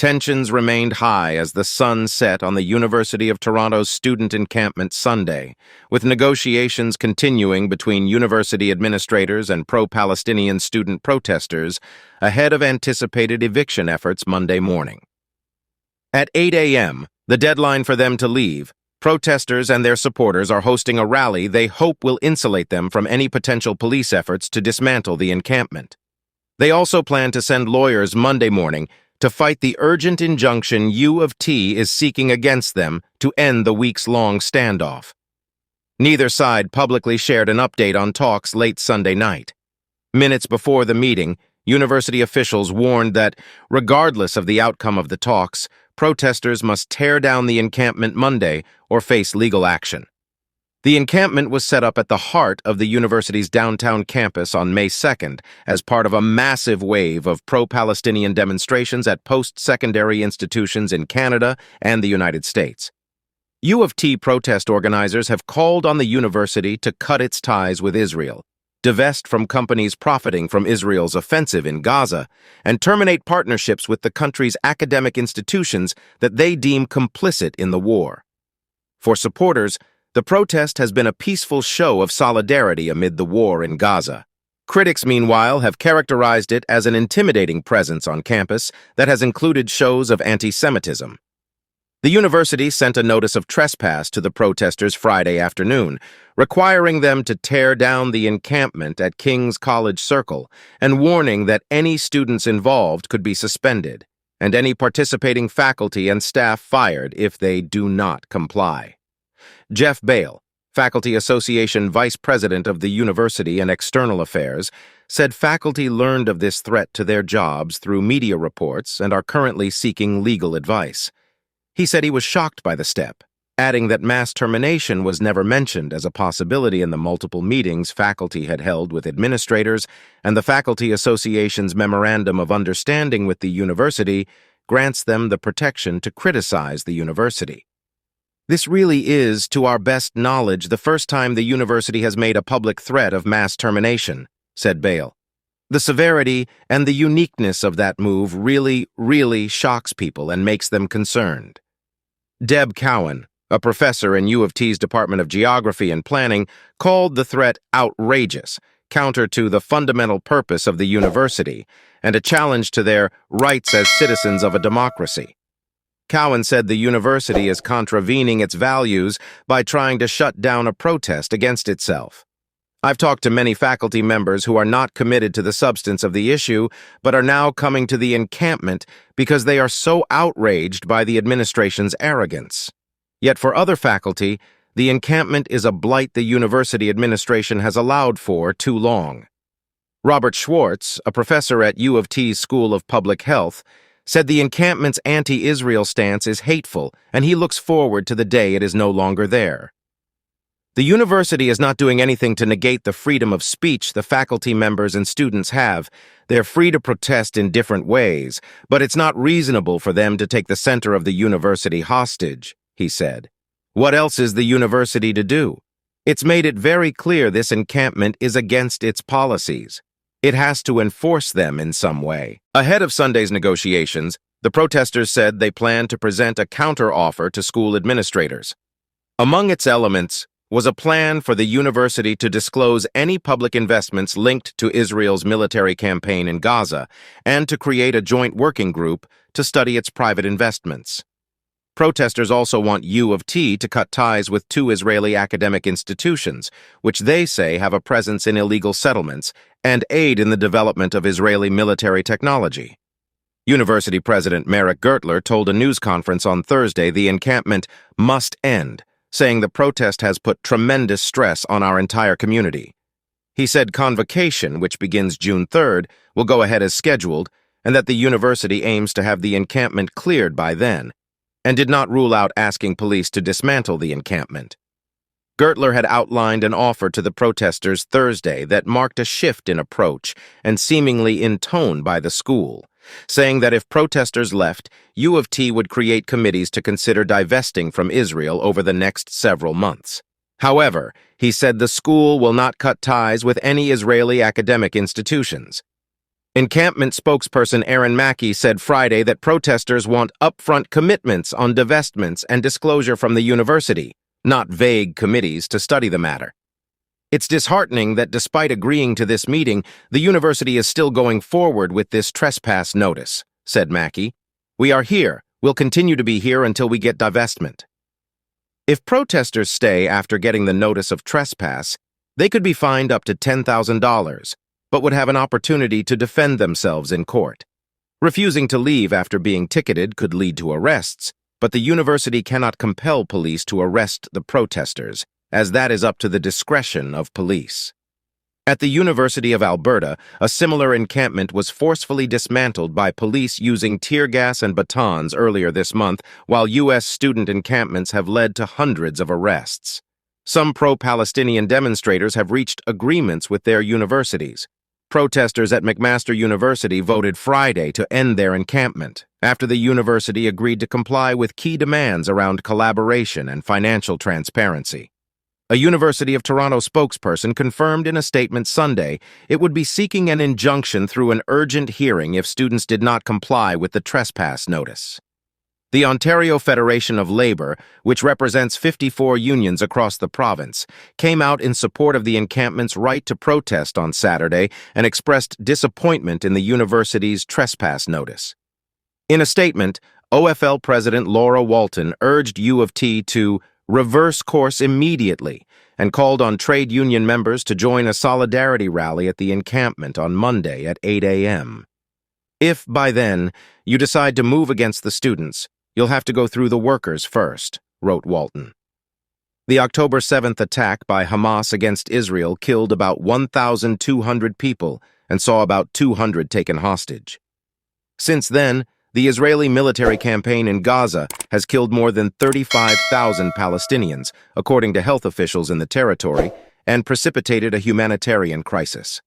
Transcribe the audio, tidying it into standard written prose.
Tensions remained high as the sun set on the University of Toronto's student encampment Sunday, with negotiations continuing between university administrators and pro-Palestinian student protesters ahead of anticipated eviction efforts Monday morning. At 8 a.m., the deadline for them to leave, protesters and their supporters are hosting a rally they hope will insulate them from any potential police efforts to dismantle the encampment. They also plan to send lawyers Monday morning to fight the urgent injunction U of T is seeking against them to end the weeks-long standoff. Neither side publicly shared an update on talks late Sunday night. Minutes before the meeting, university officials warned that, regardless of the outcome of the talks, protesters must tear down the encampment Monday or face legal action. The encampment was set up at the heart of the university's downtown campus on May 2nd as part of a massive wave of pro-Palestinian demonstrations at post-secondary institutions in Canada and the United States. U of T protest organizers have called on the university to cut its ties with Israel, divest from companies profiting from Israel's offensive in Gaza, and terminate partnerships with the country's academic institutions that they deem complicit in the war. For supporters, the protest has been a peaceful show of solidarity amid the war in Gaza. Critics, meanwhile, have characterized it as an intimidating presence on campus that has included shows of anti-Semitism. The university sent a notice of trespass to the protesters Friday afternoon, requiring them to tear down the encampment at King's College Circle and warning that any students involved could be suspended and any participating faculty and staff fired if they do not comply. Jeff Bale, Faculty Association Vice President of the University and External Affairs, said faculty learned of this threat to their jobs through media reports and are currently seeking legal advice. He said he was shocked by the step, adding that mass termination was never mentioned as a possibility in the multiple meetings faculty had held with administrators, and the Faculty Association's Memorandum of Understanding with the university grants them the protection to criticize the university. This really is, to our best knowledge, the first time the university has made a public threat of mass termination, said Bale. The severity and the uniqueness of that move really shocks people and makes them concerned. Deb Cowan, a professor in U of T's Department of Geography and Planning, called the threat outrageous, counter to the fundamental purpose of the university, and a challenge to their rights as citizens of a democracy. Cowan said the university is contravening its values by trying to shut down a protest against itself. I've talked to many faculty members who are not committed to the substance of the issue, but are now coming to the encampment because they are so outraged by the administration's arrogance. Yet for other faculty, the encampment is a blight the university administration has allowed for too long. Robert Schwartz, a professor at U of T's School of Public Health, said the encampment's anti-Israel stance is hateful, and he looks forward to the day it is no longer there. The university is not doing anything to negate the freedom of speech the faculty members and students have. They're free to protest in different ways, but it's not reasonable for them to take the center of the university hostage, he said. What else is the university to do? It's made it very clear this encampment is against its policies. It has to enforce them in some way. Ahead of Sunday's negotiations, the protesters said they plan to present a counter-offer to school administrators. Among its elements was a plan for the university to disclose any public investments linked to Israel's military campaign in Gaza and to create a joint working group to study its private investments. Protesters also want U of T to cut ties with two Israeli academic institutions, which they say have a presence in illegal settlements, and aid in the development of Israeli military technology. University President Merrick Gertler told a news conference on Thursday the encampment must end, saying the protest has put tremendous stress on our entire community. He said convocation, which begins June 3rd, will go ahead as scheduled, and that the university aims to have the encampment cleared by then, and did not rule out asking police to dismantle the encampment. Gertler had outlined an offer to the protesters Thursday that marked a shift in approach and seemingly in tone by the school, saying that if protesters left, U of T would create committees to consider divesting from Israel over the next several months. However, he said the school will not cut ties with any Israeli academic institutions. Encampment spokesperson Aaron Mackey said Friday that protesters want upfront commitments on divestments and disclosure from the university, not vague committees to study the matter. It's disheartening that despite agreeing to this meeting, the university is still going forward with this trespass notice, said Mackey. We are here. We'll continue to be here until we get divestment. If protesters stay after getting the notice of trespass, they could be fined up to $10,000, but would have an opportunity to defend themselves in court. Refusing to leave after being ticketed could lead to arrests, but the university cannot compel police to arrest the protesters, as that is up to the discretion of police. At the University of Alberta, a similar encampment was forcefully dismantled by police using tear gas and batons earlier this month, while U.S. student encampments have led to hundreds of arrests. Some pro-Palestinian demonstrators have reached agreements with their universities. Protesters at McMaster University voted Friday to end their encampment, after the university agreed to comply with key demands around collaboration and financial transparency. A University of Toronto spokesperson confirmed in a statement Sunday it would be seeking an injunction through an urgent hearing if students did not comply with the trespass notice. The Ontario Federation of Labour, which represents 54 unions across the province, came out in support of the encampment's right to protest on Saturday and expressed disappointment in the university's trespass notice. In a statement, OFL President Laura Walton urged U of T to reverse course immediately and called on trade union members to join a solidarity rally at the encampment on Monday at 8 a.m. If, by then, you decide to move against the students, you'll have to go through the workers first, wrote Walton. The October 7th attack by Hamas against Israel killed about 1,200 people and saw about 200 taken hostage. Since then, the Israeli military campaign in Gaza has killed more than 35,000 Palestinians, according to health officials in the territory, and precipitated a humanitarian crisis.